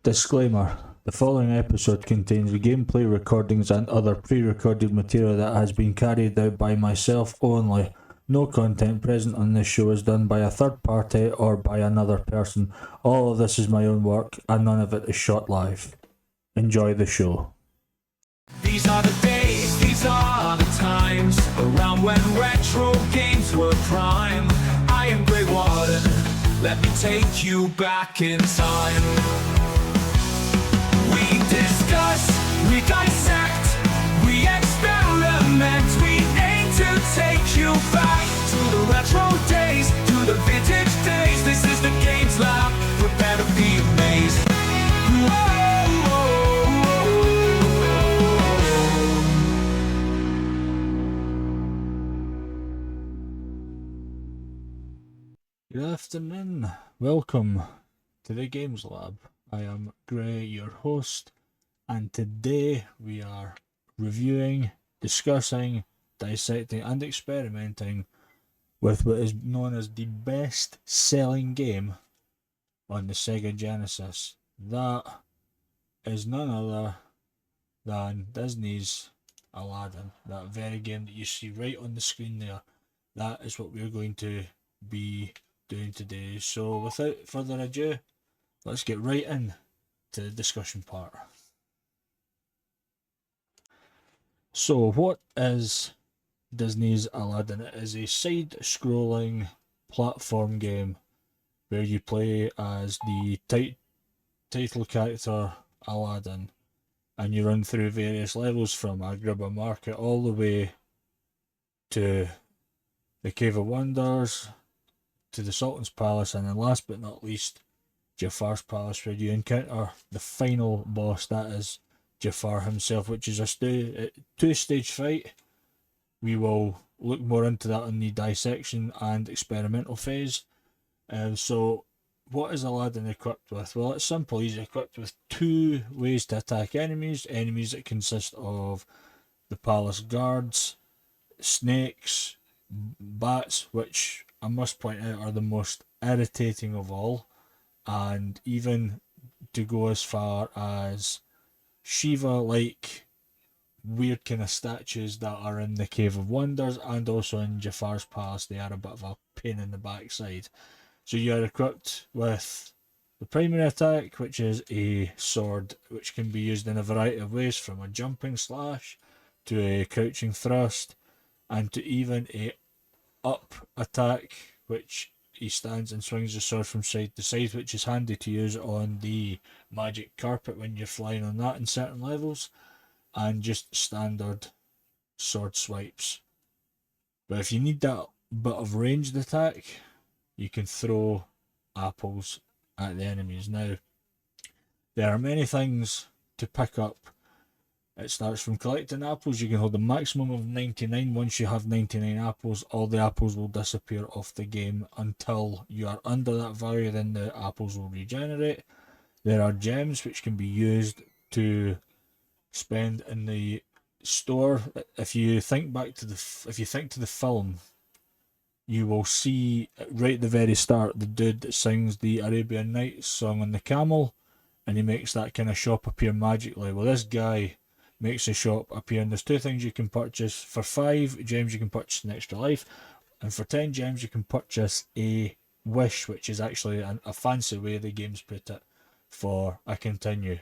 Disclaimer: the following episode contains gameplay recordings and other pre-recorded material that has been carried out by myself only. No content present on this show is done by a third party or by another person. All of this is my own work and none of it is shot live. Enjoy the show. These are the days, these are the times, around when retro games were prime. I am Grey Warden, let me take you back in time. We discuss, we dissect, we experiment, we aim to take you back to the retro days, to the vintage days. This is the Games Lab, prepare to be amazed. Good afternoon, welcome to the Games Lab. I am Gray, your host, and today we are reviewing, discussing, dissecting and experimenting with what is known as the best selling game on the Sega Genesis. That is none other than Disney's Aladdin, that very game that you see right on the screen there. That is what we're going to be doing today. So without further ado, let's get right in to the discussion part. So what is Disney's Aladdin? It is a side-scrolling platform game where you play as the title character Aladdin, and you run through various levels from Agrabah Market all the way to the Cave of Wonders, to the Sultan's Palace, and then last but not least, Jafar's Palace, where you encounter the final boss, that is Jafar himself, which is a two-stage fight. We will look more into that in the dissection and experimental phase. So what is Aladdin equipped with? Well, it's simple. He's equipped with two ways to attack enemies that consist of the palace guards, snakes, bats, which I must point out are the most irritating of all, and even to go as far as Shiva-like weird kind of statues that are in the Cave of Wonders and also in Jafar's Palace. They are a bit of a pain in the backside. So you are equipped with the primary attack, which is a sword, which can be used in a variety of ways, from a jumping slash to a crouching thrust, and to even a up attack, which he stands and swings the sword from side to side, which is handy to use on the magic carpet when you're flying on that in certain levels, and just standard sword swipes. But if you need that bit of ranged attack, you can throw apples at the enemies. Now, there are many things to pick up. It starts from collecting apples. You can hold a maximum of 99. Once you have 99 apples, all the apples will disappear off the game until you are under that value. Then the apples will regenerate. There are gems which can be used to spend in the store. If you think to the film, you will see right at the very start the dude that sings the Arabian Nights song on the camel, and he makes that kind of shop appear magically. Well, this guy makes a shop appear, and there's two things you can purchase. For 5 gems you can purchase an extra life, and for 10 gems you can purchase a wish, which is actually a fancy way the game's put it for a continue.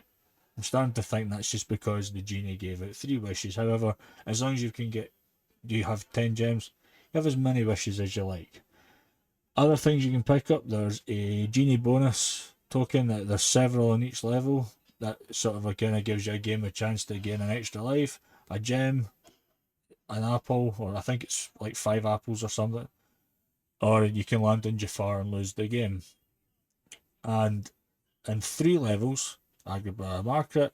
I'm starting to think that's just because the genie gave out 3 wishes. However, as long as you have 10 gems, you have as many wishes as you like. Other things you can pick up, there's a genie bonus token, that there's several on each level. That sort of kind of gives you a game a chance to gain an extra life, a gem, an apple, or I think it's like 5 apples or something. Or you can land on Jafar and lose the game. And in 3 levels, Agrabah Market,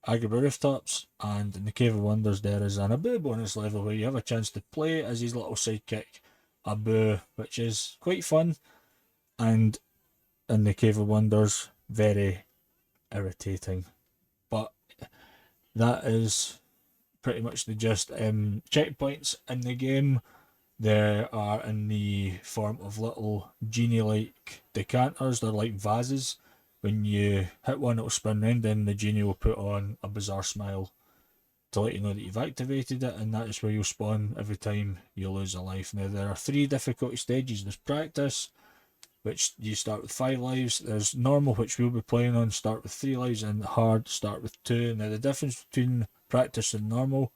Agrabah Rooftops, and in the Cave of Wonders, there is an Abu bonus level where you have a chance to play as his little sidekick, Abu, which is quite fun. And in the Cave of Wonders, very irritating. But that is pretty much the gist. Checkpoints in the game, there are in the form of little genie-like decanters. They're like vases, when you hit one it'll spin round and the genie will put on a bizarre smile to let you know that you've activated it, and that is where you'll spawn every time you lose a life. Now there are 3 difficulty stages. There's practice, which you start with 5 lives. There's normal, which we'll be playing on, start with 3 lives, and hard, start with 2. Now the difference between practice and normal,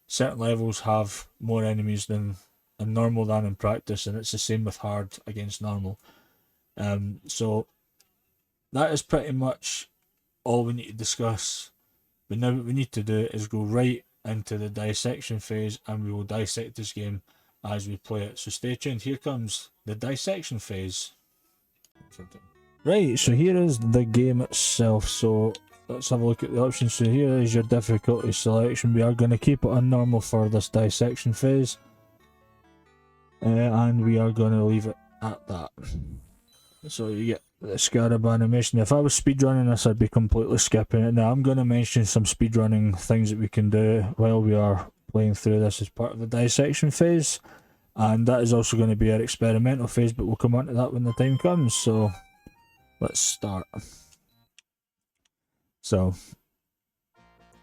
certain levels have more enemies than in normal than in practice, and it's the same with hard against normal. So that is pretty much all we need to discuss. But now what we need to do is go right into the dissection phase, and we will dissect this game as we play it. So stay tuned, here comes the dissection phase. Right, so here is the game itself. So let's have a look at the options. So here is your difficulty selection. We are going to keep it on normal for this dissection phase. And we are going to leave it at that. So you get the scarab animation. If I was speedrunning this, I'd be completely skipping it. Now I'm going to mention some speedrunning things that we can do while we are playing through this as part of the dissection phase. And that is also going to be our experimental phase, but we'll come on to that when the time comes. So let's start. So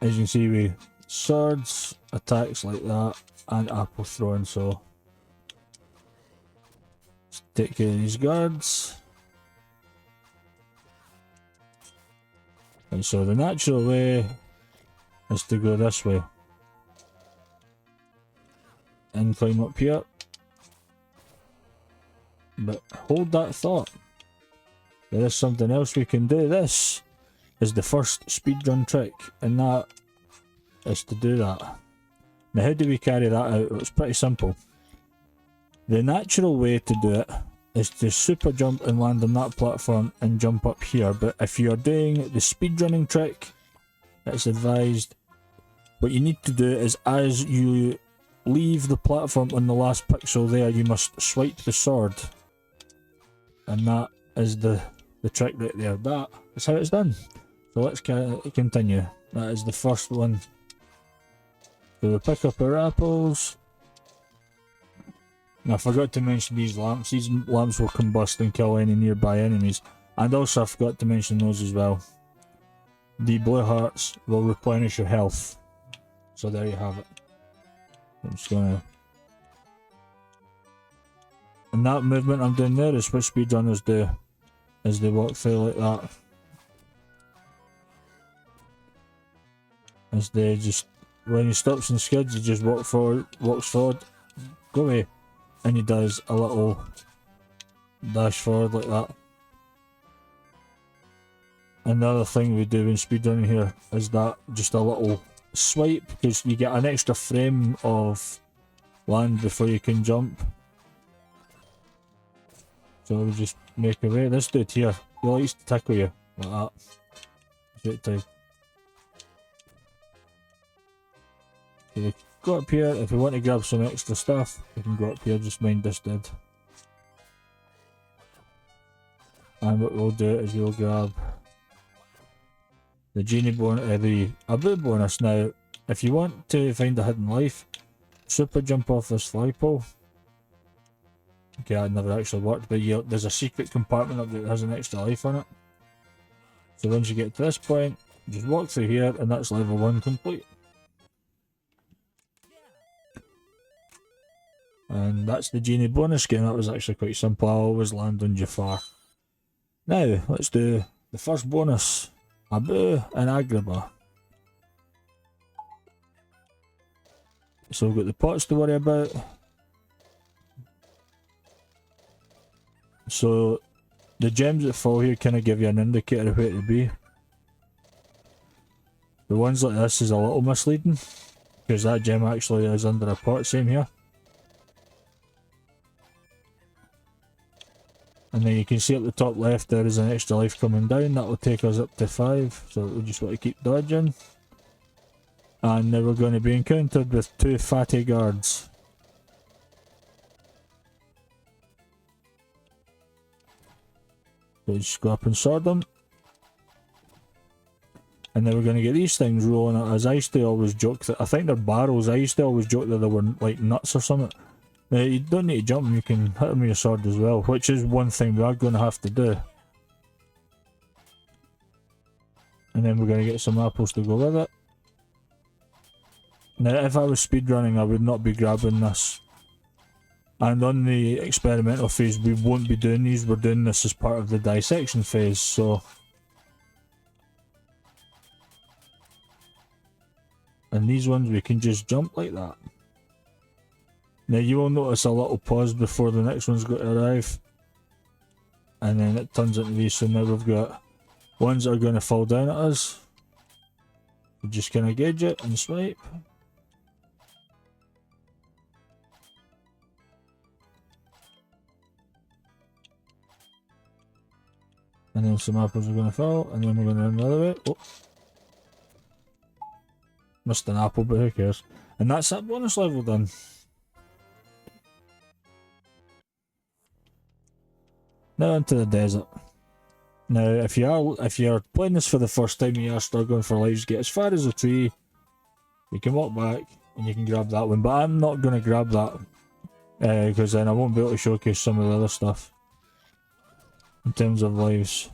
as you can see, we swords, attacks like that, and apple throwing. So let's take care of these guards. And so the natural way is to go this way and climb up here. But hold that thought, there is something else we can do. This is the first speedrun trick, and that is to do that. Now how do we carry that out? It's pretty simple. The natural way to do it is to super jump and land on that platform and jump up here, but if you are doing the speedrunning trick, it's advised what you need to do is as you leave the platform on the last pixel there, you must swipe the sword, and that is the trick right there. That is how it's done. So let's continue. That is the first one. So we pick up our apples. Now I forgot to mention these lamps. These lamps will combust and kill any nearby enemies. And also I forgot to mention those as well. The blue hearts will replenish your health. So there you have it. I'm just gonna... And that movement I'm doing there is what speedrunners do, as they walk through like that. As they just, when he stops and skids, he just walks forward, go away, and he does a little dash forward like that. Another thing we do in speedrunning here is that just a little swipe, because you get an extra frame of land before you can jump. So we just make a way. This dude here, he likes to tickle you like that. Right time. So we go up here. If we want to grab some extra stuff, we can go up here. Just mind this dude. And what we'll do is we'll grab the genie bonus, the Abu bonus. Now, if you want to find a hidden life, super jump off this flagpole. Okay, that never actually worked, but there's a secret compartment up there that has an extra life on it. So once you get to this point, just walk through here, and that's level 1 complete. And that's the genie bonus game. That was actually quite simple. I always land on Jafar. Now, let's do the first bonus. Abu and Agrabah. So we've got the pots to worry about. So the gems that fall here kind of give you an indicator of where to be. The ones like this is a little misleading, because that gem actually is under a pot, same here. And then you can see at the top left there is an extra life coming down, that will take us up to 5, so we just want to keep dodging. And now we're going to be encountered with 2 fatty guards. So just go up and sword them. And then we're going to get these things rolling at us. I used to always joke that, I think they're barrels, I used to always joke that they were like nuts or something. You don't need to jump them, you can hit them with your sword as well, which is one thing we are going to have to do. And then we're going to get some apples to go with it. Now, if I was speedrunning, I would not be grabbing this. And on the experimental phase, we won't be doing these. We're doing this as part of the dissection phase, so... And these ones, we can just jump like that. Now, you will notice a little pause before the next one's got to arrive. And then it turns into these, so now we've got ones that are going to fall down at us. We just kind of gauge it and swipe. And then some apples are going to fall, and then we're going to run the other way. Oh. Missed an apple, but who cares? And that's that bonus level done. Now into the desert. Now, if you're playing this for the first time and you are struggling for lives, get as far as the tree. You can walk back and you can grab that one, but I'm not going to grab that because then I won't be able to showcase some of the other stuff in terms of lives.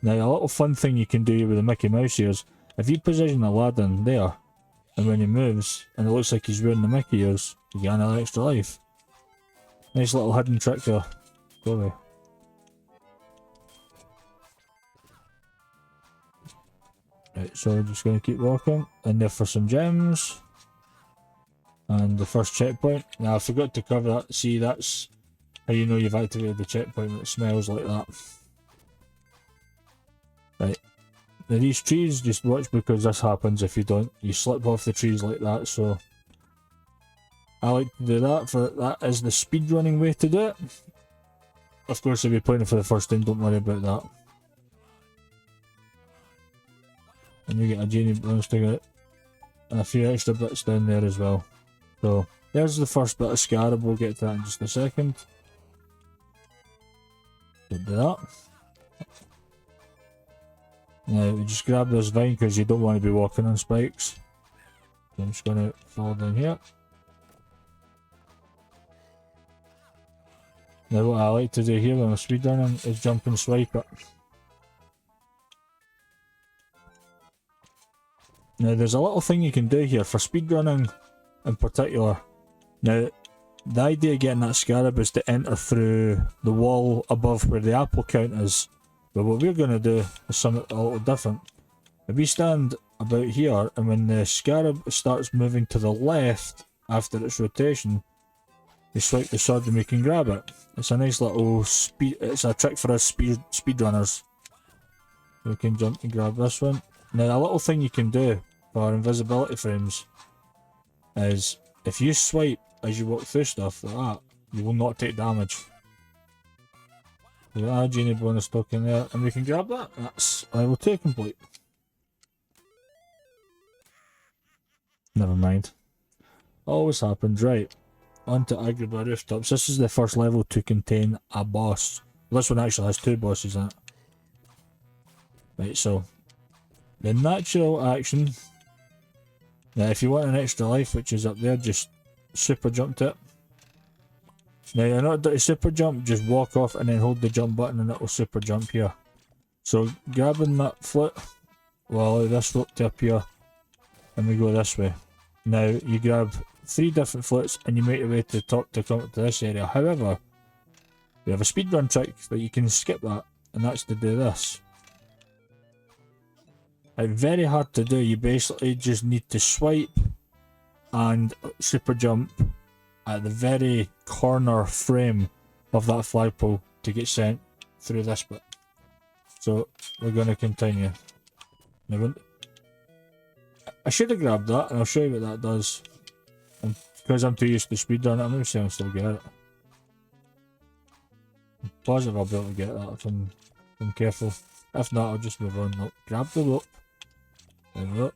Now, a little fun thing you can do with the Mickey Mouse here is if you position Aladdin there, and when he moves and it looks like he's wearing the Mickey ears, you get another extra life. Nice little hidden trick there. Go away. Right, so we're just going to keep walking, and there for some gems. And the first checkpoint. Now I forgot to cover that. See, that's how you know you've activated the checkpoint when it smells like that. Right. Now these trees, just watch because this happens if you don't. You slip off the trees like that, so... I like to do that, for that is the speedrunning way to do it. Of course, if you're playing it for the first time, don't worry about that. And you get a genie bonus to get and a few extra bits down there as well. So, there's the first bit of scarab, we'll get to that in just a second. Don't do that. Now, we just grab this vine because you don't want to be walking on spikes. So I'm just going to fall down here. Now what I like to do here when I'm speedrunning is jump and swipe it. Now there's a little thing you can do here for speedrunning in particular. Now the idea of getting that scarab is to enter through the wall above where the apple count is. But what we're going to do is something a little different. If we stand about here and when the scarab starts moving to the left after its rotation, we swipe the sword and we can grab it. It's a nice little it's a trick for us speedrunners. We can jump and grab this one. Now a little thing you can do for invisibility frames is if you swipe as you walk through stuff like that, you will not take damage. We got a genie bonus token there and we can grab that. That's level 2 complete. Never mind. Always happens, right. Onto Agrabah Rooftops. This is the first level to contain a boss. This one actually has 2 bosses in it. Right, so the natural action. Now if you want an extra life, which is up there, just super jump to it. Now you're not doing super jump, just walk off and then hold the jump button and it will super jump here. So grabbing that flute, well this rope to up here and we go this way. Now you grab 3 different flutes and you make your way to the top to come to this area. However, we have a speedrun trick that you can skip that, and that's to do this. It's very hard to do. You basically just need to swipe and super jump at the very corner frame of that flagpole to get sent through this bit. So we're going to continue. Now, I should have grabbed that and I'll show you what that does. And because I'm too used to speedrunning, I'm going to see if I can still get it. I'm positive I'll be able to get that if I'm careful. If not, I'll just move on. Look, grab the rope. There we go.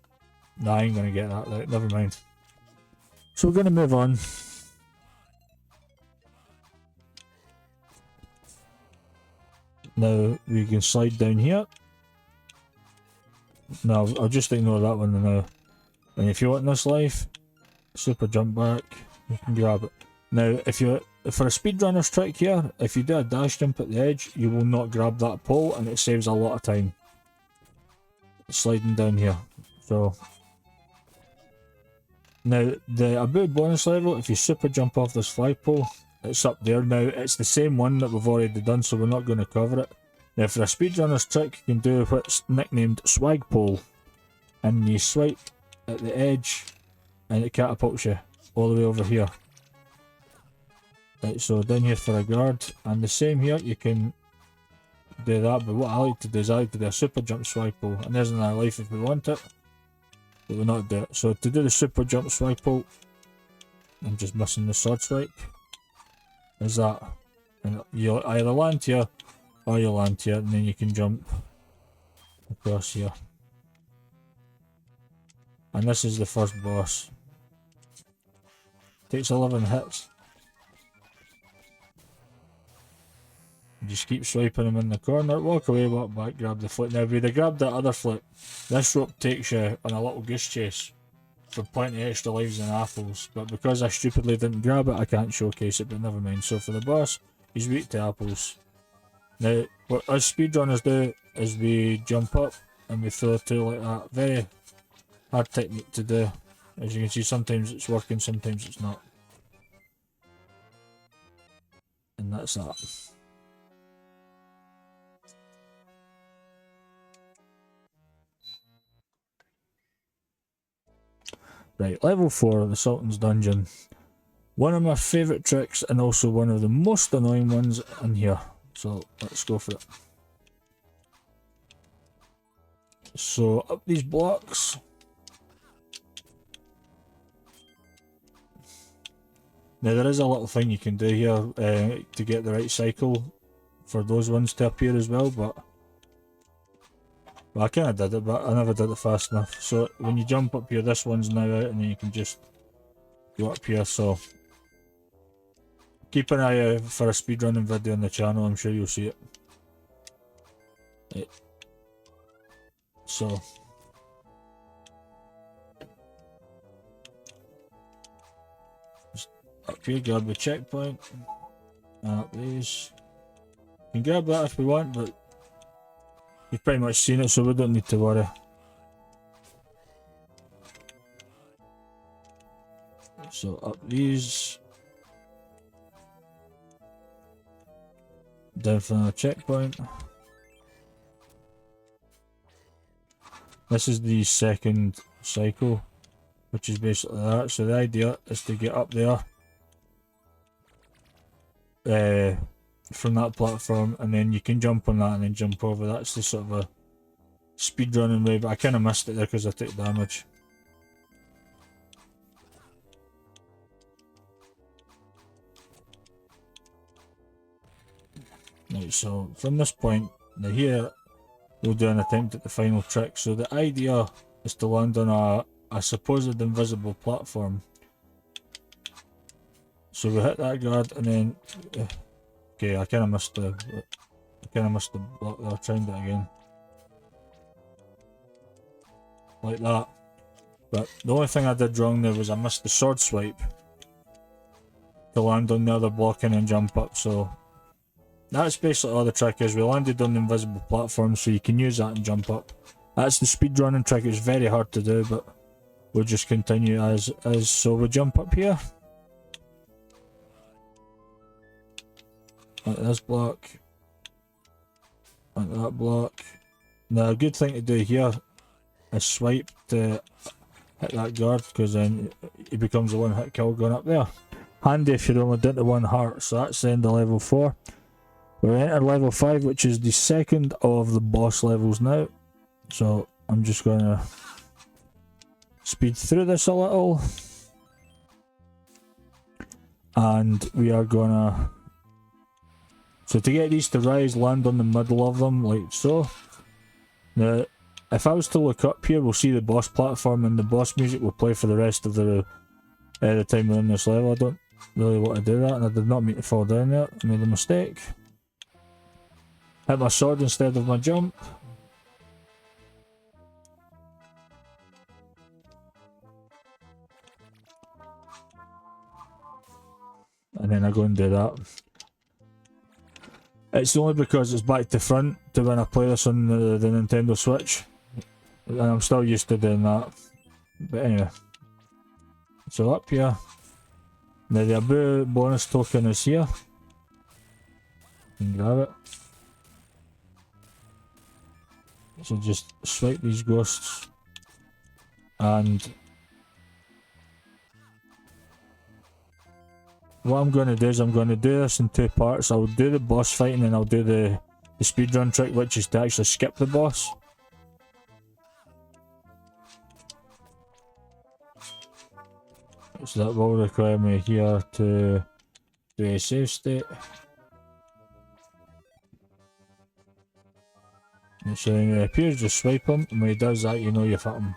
No, I ain't going to get that right, never mind. So we're going to move on. Now we can slide down here. No, I'll just ignore that one now. And if you want this life, super jump back, you can grab it. Now, for a speedrunner's trick here, if you do a dash jump at the edge, you will not grab that pole and it saves a lot of time. sliding down here. So now the about bonus level, if you super jump off this flagpole, it's up there. Now it's the same one that we've already done, so we're not going to cover it. Now for a speedrunner's trick, you can do what's nicknamed swag pole, and you swipe at the edge and it catapults you all the way over here. Right, so down here for a guard, and the same here, you can do that, but what I like to do is I like to do a super jump swag pole, and there's another life if we want it, but we're not do it. So to do the super jump swag pole, I'm just missing the sword swipe, is that, and you'll either land here, or you land here, and then you can jump across here. And this is the first boss. Takes 11 hits. Just keep swiping them in the corner, walk away, walk back, grab the flip. Now if you'd have grabbed that other flip, this rope takes you on a little goose chase for plenty extra lives and apples, but because I stupidly didn't grab it, I can't showcase it, but never mind. So for the boss, he's weak to apples. Now, what us speedrunners do is we jump up and we throw two like that. Very hard technique to do. As you can see, sometimes it's working, sometimes it's not. And that's that. Right, level 4, the Sultan's Dungeon. One of my favourite tricks and also one of the most annoying ones in here. So let's go for it. So up these blocks. Now there is a little thing you can do here to get the right cycle for those ones to appear as well, but well, I kind of did it, but I never did it fast enough. So when you jump up here, this one's now out, and then you can just go up here. So keep an eye out for a speedrunning video on the channel, I'm sure you'll see it. Right. So just up here, grab the checkpoint, and up these. You can grab that if we want, but you've pretty much seen it, so we don't need to worry. So up these, down for another checkpoint. This is the second cycle, which is basically that. So the idea is to get up there from that platform, and then you can jump on that and then jump over. That's the sort of a speedrunning way, but I kind of missed it there because I took damage. Right, so from this point, now here, we'll do an attempt at the final trick. So the idea is to land on a supposed invisible platform. So we hit that guard and then, okay, I kind of missed the block there. I'll try and do it again, like that. But the only thing I did wrong there was I missed the sword swipe to land on the other block and then jump up. So that's basically all the trick is. We landed on the invisible platform, so you can use that and jump up. That's the speedrunning trick. It's very hard to do, but we'll just continue as is. So we jump up here, like this block, like that block. Now a good thing to do here is swipe to hit that guard, because then it becomes a one hit kill going up there. Handy if you're only down to 1 heart. So that's the end of level 4. We're entering level 5, which is the second of the boss levels now. So I'm just gonna speed through this a little, and we are gonna, so to get these to rise, land on the middle of them like so. Now if I was to look up here, we'll see the boss platform, and the boss music will play for the rest of the time we're in this level. I don't really want to do that, and I did not mean to fall down there. I made a mistake. Hit my sword instead of my jump. And then I go and do that. It's only because it's back to front to when I play this on the Nintendo Switch. And I'm still used to doing that. But anyway. So up here. Now the Abu bonus token is here. You can grab it. So just swipe these ghosts. And what I'm going to do is I'm going to do this in two parts. I'll do the boss fight and then I'll do the speedrun trick, which is to actually skip the boss. So that will require me here to do a save state. And so when he appears, just swipe him, and when he does that, you know you've hit him.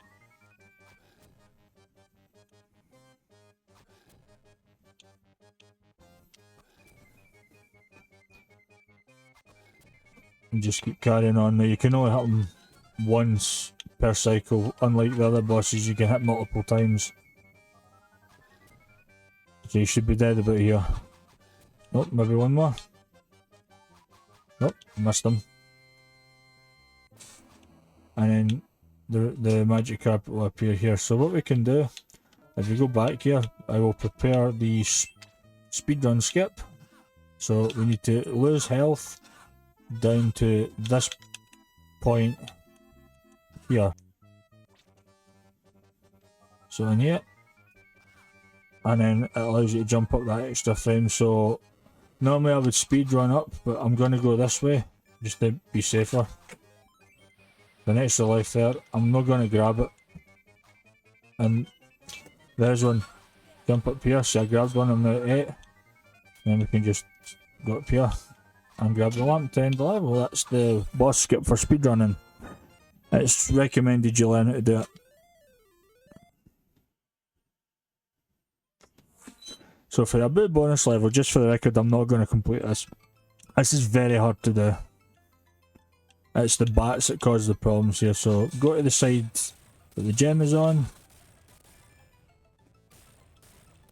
And just keep carrying on. Now you can only hit him once per cycle, unlike the other bosses you can hit multiple times. So you should be dead about here. Nope, maybe one more. Nope, missed him. And then the magic carpet will appear here. So what we can do, if we go back here, I will prepare the speedrun skip. So we need to lose health down to this point here. So in here. And then it allows you to jump up that extra frame. So normally I would speed run up, but I'm going to go this way just to be safer. An extra life there. I'm not going to grab it. And there's one. Jump up here. See, I grabbed one. I'm now at 8. Then we can just go up here and grab the lamp to end the level. That's the boss skip for speedrunning. It's recommended you learn how to do it. So for a bit bonus level, just for the record, I'm not going to complete this. This is very hard to do. It's the bats that cause the problems here. So go to the side that the gem is on.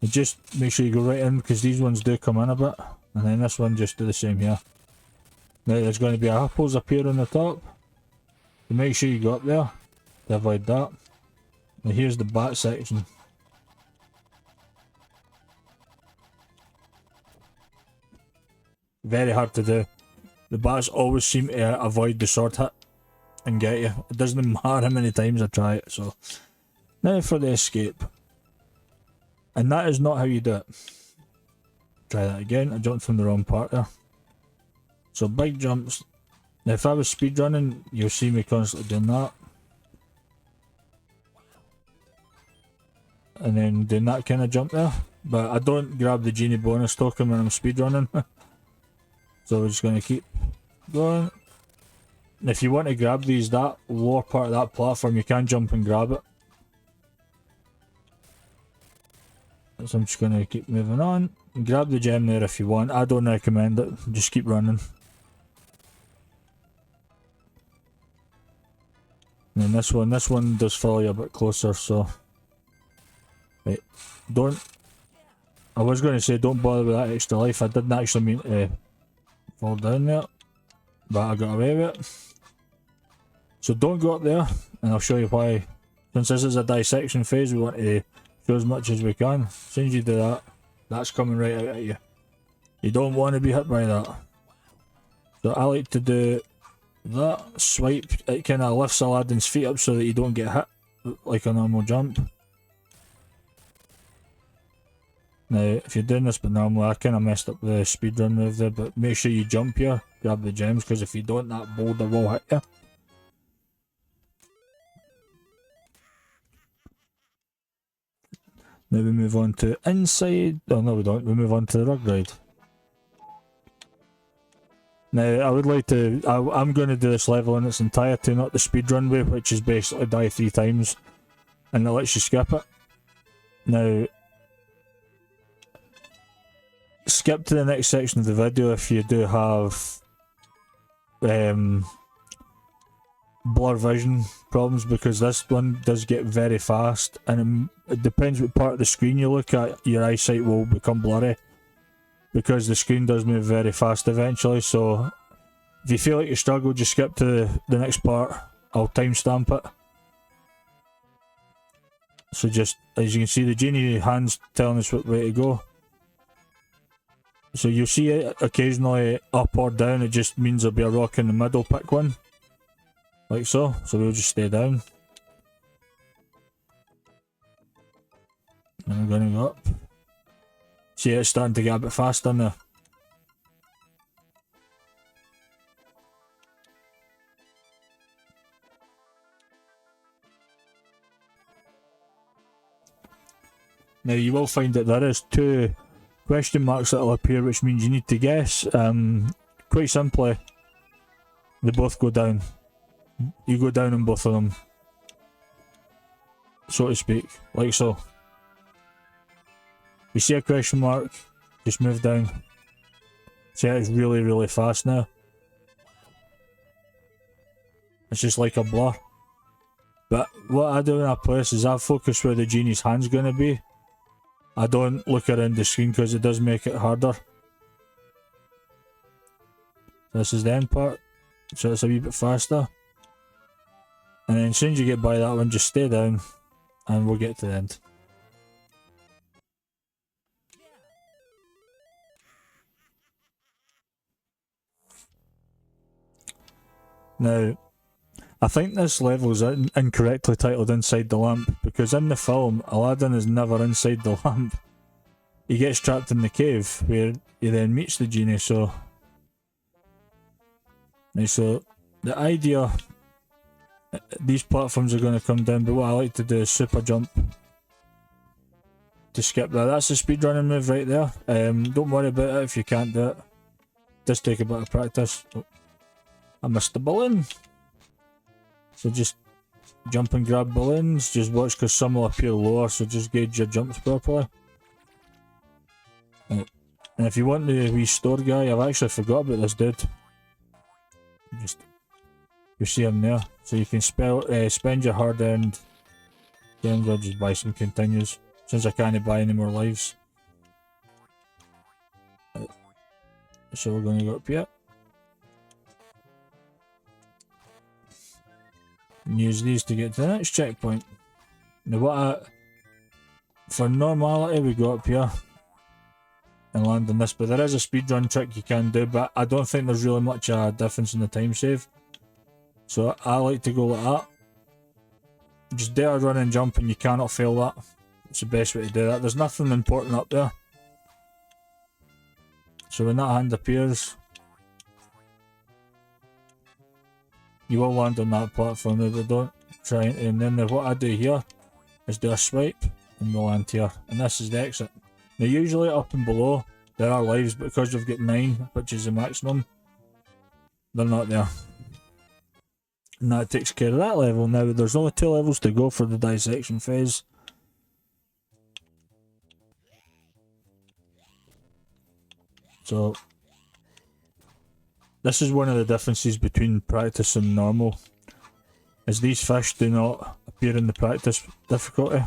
And just make sure you go right in, because these ones do come in a bit. And then this one, just do the same here. Now there's going to be a apples appear on the top. So make sure you go up there to avoid that. Now here's the bat section. Very hard to do. The bats always seem to avoid the sword hit and get you. It doesn't matter how many times I try it. So now for the escape. And that is not how you do it. Try that again. I jumped from the wrong part there. So big jumps. Now if I was speedrunning, you'll see me constantly doing that. And then doing that kind of jump there. But I don't grab the genie bonus token when I'm speedrunning. So we're just going to keep going. And if you want to grab these, that lower part of that platform, you can jump and grab it. So I'm just going to keep moving on. Grab the gem there if you want. I don't recommend it. Just keep running. And then this one does follow you a bit closer, so... Right, don't... I was going to say don't bother with that extra life. I didn't actually mean to fall down there, but I got away with it. So don't go up there, and I'll show you why. Since this is a dissection phase, we want to do as much as we can. As soon as you do that, that's coming right out at you. You don't want to be hit by that. So I like to do that swipe. It kind of lifts Aladdin's feet up so that you don't get hit like a normal jump. Now, if you're doing this but normally, I kind of messed up the speedrun move there, but make sure you jump here, grab the gems, because if you don't, that boulder will hit you. Now we move on to inside. Oh no, we don't. We move on to the rug ride. Now, I would like to... I'm going to do this level in its entirety, not the speedrun way, which is basically die 3 times, and it lets you skip it. Now... skip to the next section of the video if you do have blur vision problems, because this one does get very fast, and it depends what part of the screen you look at, your eyesight will become blurry because the screen does move very fast eventually. So if you feel like you struggle, just skip to the next part. I'll timestamp it So just, as you can see, the genie hand's telling us what way to go. So you see it occasionally up or down, it just means there'll be a rock in the middle, pick one. Like so. So we'll just stay down. And I'm gonna go up. See, it's starting to get a bit faster now. Now you will find that there is two question marks that will appear, which means you need to guess. Quite simply, they both go down. You go down on both of them, so to speak, like so. You see a question mark, just move down. See, it's really, really fast now. It's just like a blur. But what I do when I play this is I focus where the genie's hand's going to be. I don't look around the screen because it does make it harder. This is the end part, so it's a wee bit faster. And then as soon as you get by that one, just stay down and we'll get to the end. Now, I think this level's incorrectly titled Inside the Lamp, because in the film, Aladdin is never inside the lamp. He gets trapped in the cave, where he then meets the genie, so... Now, so, the idea... These platforms are going to come down, but what I like to do is super jump to skip that. That's a speedrunning move right there. Don't worry about it if you can't do it. Just take a bit of practice. Oh, I missed the balloon. So just jump and grab balloons, just watch because some will appear lower, so just gauge your jumps properly. And if you want the wee store guy, I've actually forgot about this dude. Just, you see him there, so you can spend your hard earned games or just buy some continues, since I can't buy any more lives. So we're going to go up here. And use these to get to the next checkpoint. Now for normality we go up here and land on this, but there is a speedrun trick you can do, but I don't think there's really much difference in the time save. So I like to go like that. Just do a run and jump and you cannot fail that. It's the best way to do that. There's nothing important up there. So when that hand appears, you will land on that platform, but don't try it. And then what I do here is do a swipe and we'll land here. And this is the exit. Now usually up and below there are lives, but because we've got 9, which is the maximum, they're not there. And that takes care of that level. Now there's only 2 levels to go for the dissection phase. So this is one of the differences between practice and normal, is these fish do not appear in the practice difficulty.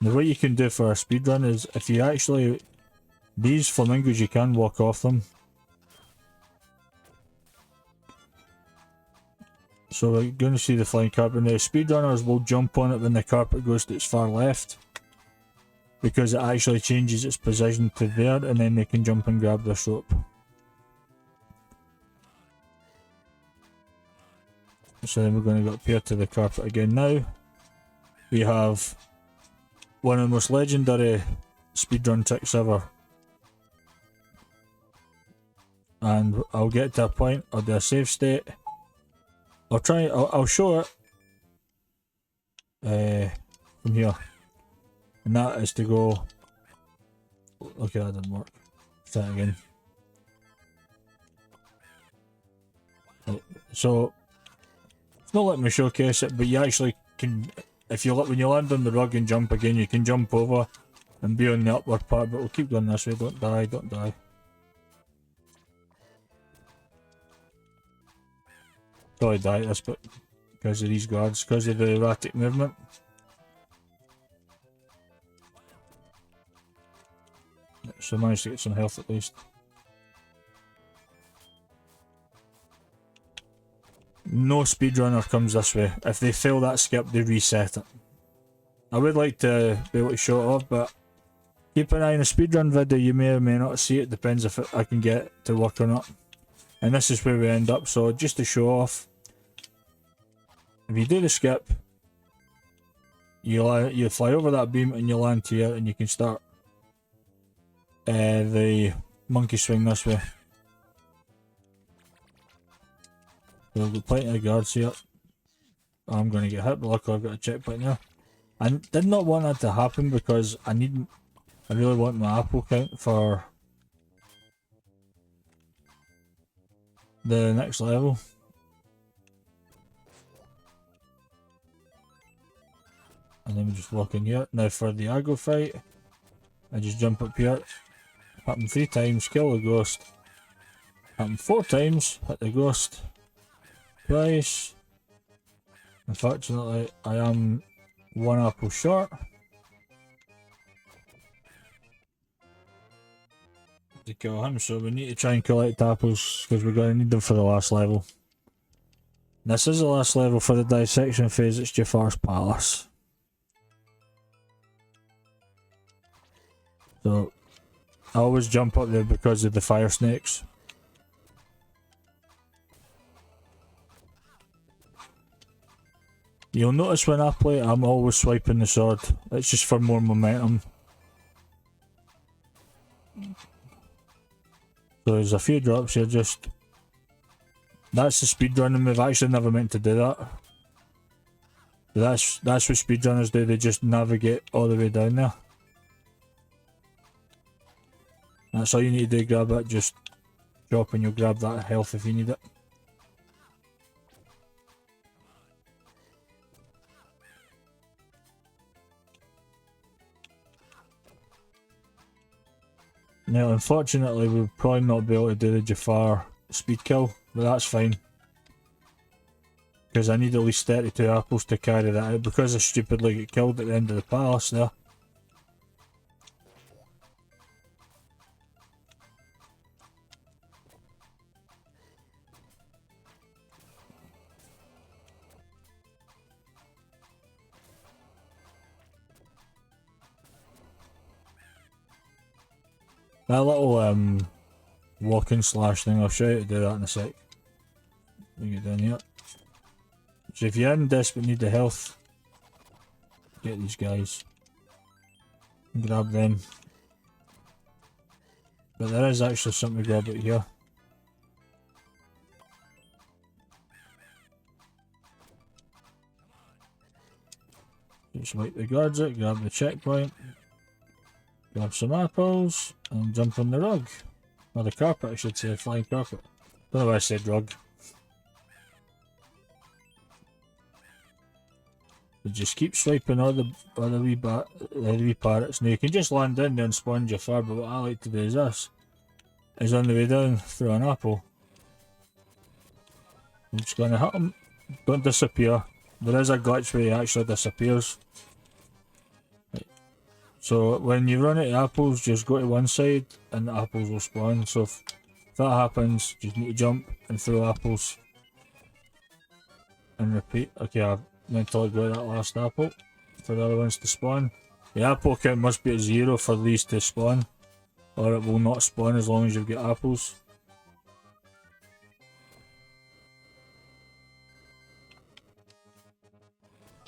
Now what you can do for a speedrun is, if you actually, these flamingos you can walk off them. So we're going to see the flying carpet now. Speedrunners will jump on it when the carpet goes to its far left, because it actually changes its position to there, and then they can jump and grab this rope. So then we're going to go up here to the carpet again now. We have one of the most legendary speedrun tricks ever. And I'll get to a point, I'll do a save state. I'll show it from here. And that is to go... Okay, that didn't work. Try it again. So, it's not letting me showcase it, but you actually can... If you when you land on the rug and jump again, you can jump over and be on the upward part, but we'll keep going this way. Don't die, don't die. Probably die at this bit because of these guards, because of the erratic movement. So I managed to get some health at least. no speedrunner comes this way. If they fail that skip, they reset it. I would like to be able to show it off, but keep an eye on a speedrun video. You may or may not see it, depends if I can get it to work or not. And this is where we end up, so just to show off, if you do the skip, you fly over that beam and you land here, and you can start the monkey swing this way. So we've got plenty of guards here. I'm going to get hit, but luckily I've got a checkpoint now. I did not want that to happen because I really want my apple count for the next level. And then we just walk in here. Now for the aggro fight, I just jump up here, hit him 3 times, kill the ghost. Hit him 4 times, hit the ghost twice. Unfortunately, I am 1 apple short. To kill him, so we need to try and collect apples because we're going to need them for the last level. This is the last level for the dissection phase. It's Jafar's Palace. So I always jump up there because of the fire snakes. You'll notice when I play, I'm always swiping the sword. It's just for more momentum. So there's a few drops here, just... That's the speedrunning move. I actually never meant to do that. That's what speedrunners do, they just navigate all the way down there. That's all you need to do, grab it, just drop and you'll grab that health if you need it. Now, unfortunately, we'll probably not be able to do the Jafar speed kill, but that's fine. Because I need at least 32 apples to carry that out, because I stupidly get killed at the end of the palace there. That little walking slash thing, I'll show you how to do that in a sec. We get down here. So if you're in desperate need of health, get these guys. Grab them. But there is actually something to grab out here. Just wipe the guards out, grab the checkpoint. Grab some apples and jump on the rug. Or the carpet, I should say, flying carpet. Don't know why I said rug. So just keep swiping all the wee parrots. Now you can just land in there and spawn Jafar, but what I like to do is this. Is on the way down through an apple. I'm just gonna hit him. Don't disappear. There is a glitch where he actually disappears. So when you run out of apples, just go to one side and the apples will spawn. So if that happens, you need to jump and throw apples. And repeat. Okay, I meant to let go of that last apple for the other ones to spawn. The apple count must be at 0 for these to spawn, or it will not spawn as long as you've got apples.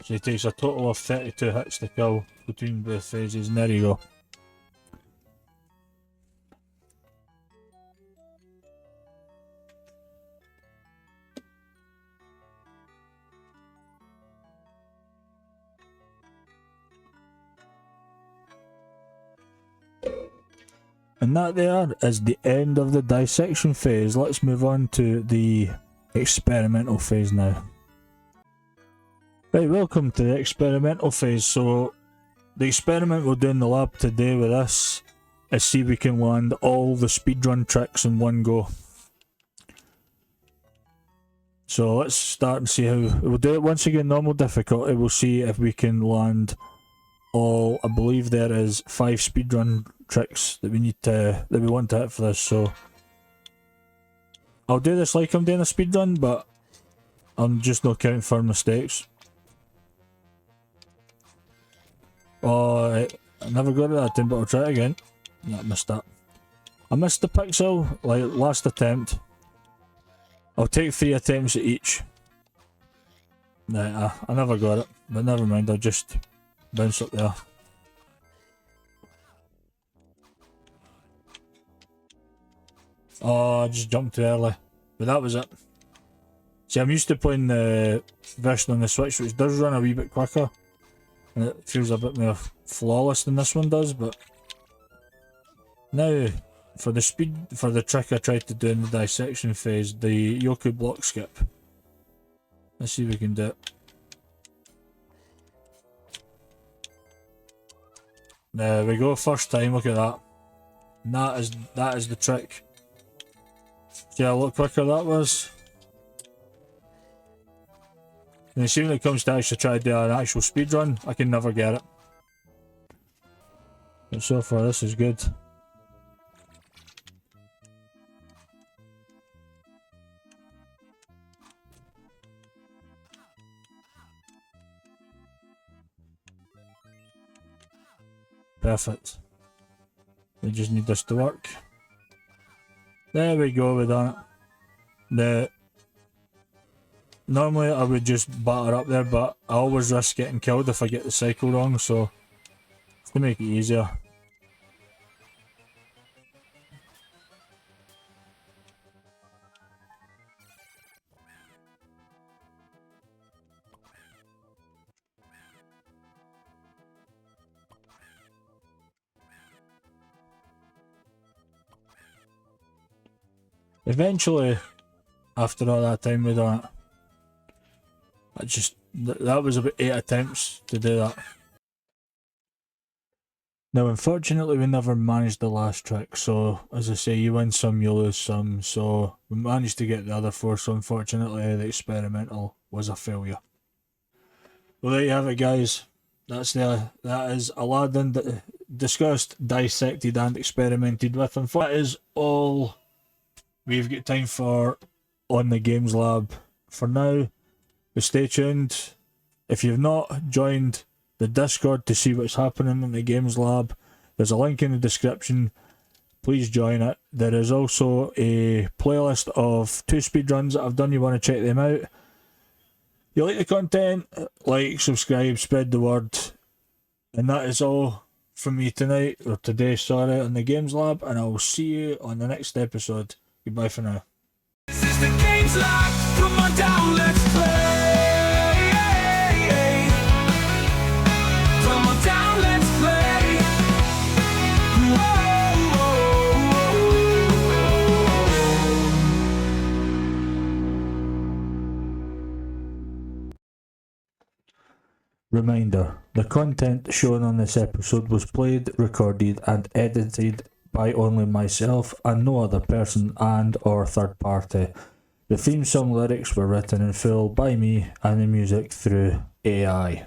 So it takes a total of 32 hits to kill between both phases, and there you go. And that there is the end of the dissection phase. Let's move on to the experimental phase now. Right, welcome to the experimental phase. So, the experiment we'll do in the lab today with this is see if we can land all the speedrun tricks in one go. So let's start and see how we'll do it. Once again, normal difficulty. We'll see if we can land all. I believe there is 5 speedrun tricks that we want to hit for this. So I'll do this like I'm doing a speedrun, but I'm just not counting for mistakes. Oh, I never got it that time, but I'll try it again. Yeah, I missed that. I missed the pixel, like last attempt. I'll take 3 attempts at each. Nah, I never got it, but never mind, I'll just bounce up there. Oh, I just jumped too early, but that was it. See, I'm used to playing the version on the Switch, which does run a wee bit quicker, and it feels a bit more flawless than this one does, but now, for the trick I tried to do in the dissection phase, the Yoku block skip. Let's see if we can do it. There we go, first time, look at that. And that is the trick. See how a lot quicker that was? And see when it comes to actually try to do an actual speedrun, I can never get it. But so far this is good. Perfect. We just need this to work. There we go, we've done it. Normally I would just batter up there, but I always risk getting killed if I get the cycle wrong, so to make it easier. Eventually, after all that time we done it, that was about 8 attempts to do that. Now unfortunately we never managed the last trick, so as I say, you win some, you lose some, so we managed to get the other 4, so unfortunately the experimental was a failure. Well, there you have it, guys. That is Aladdin discussed, dissected and experimented with, and that is all we've got time for on the Games Lab for now. But stay tuned. If you've not joined the Discord to see what's happening in the Games Lab, there's a link in the description. Please join it. There is also a playlist of 2 speedruns that I've done. You want to check them out. You like the content, like, subscribe, spread the word. And that is all from me tonight, or today, sorry, on the Games Lab, and I will see you on the next episode. Goodbye for now. This is the Games Lab. Come on down, let's play. Come on down, let's play. Reminder, the content shown on this episode was played, recorded and edited by only myself and no other person and or third party. The theme song lyrics were written in full by me and the music through AI.